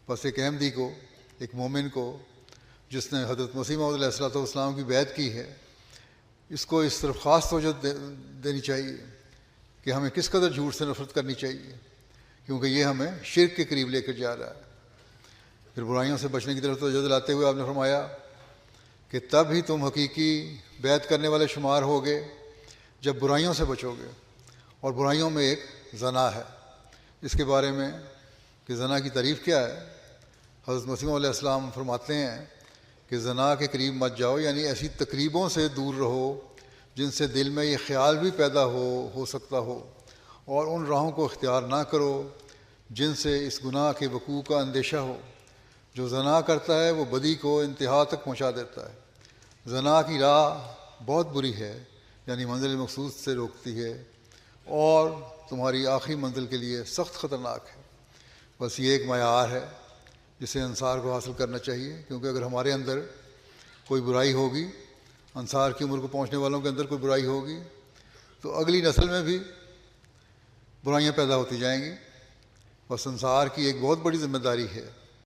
بس ایک احمدی کو، ایک مومن کو جس نے حضرت مسیح موعود علیہ الصلوۃ والسلام کی بیعت کی ہے، اس کو اس طرف خاص توجہ دینی چاہیے کہ ہمیں کس قدر جھوٹ سے نفرت کرنی چاہیے، کیونکہ یہ ہمیں شرک کے قریب لے کر جا رہا ہے۔ پھر برائیوں سے بچنے کی طرف توجہ دلاتے ہوئے آپ نے فرمایا کہ تب ہی تم حقیقی بیعت کرنے والے شمار ہوگے جب برائیوں سے بچو گے، اور برائیوں میں ایک زنا ہے۔ اس کے بارے میں کہ زنا کی تعریف کیا ہے، حضرت مسیح علیہ السلام فرماتے ہیں کہ زنا کے قریب مت جاؤ، یعنی ایسی تقریبوں سے دور رہو جن سے دل میں یہ خیال بھی پیدا ہو سکتا ہو، اور ان راہوں کو اختیار نہ کرو جن سے اس گناہ کے وقوع کا اندیشہ ہو۔ جو زنا کرتا ہے وہ بدی کو انتہا تک پہنچا دیتا ہے۔ زنا کی راہ بہت بری ہے، یعنی منزل مقصود سے روکتی ہے اور تمہاری آخری منزل کے لیے سخت خطرناک ہے۔ بس یہ ایک معیار ہے جسے انصار کو حاصل کرنا چاہیے، کیونکہ اگر ہمارے اندر کوئی برائی ہوگی، انصار کی عمر کو پہنچنے والوں کے اندر کوئی برائی ہوگی، تو اگلی نسل میں بھی برائیاں پیدا ہوتی جائیں گی۔ بس انصار کی ایک بہت بڑی ذمہ داری ہے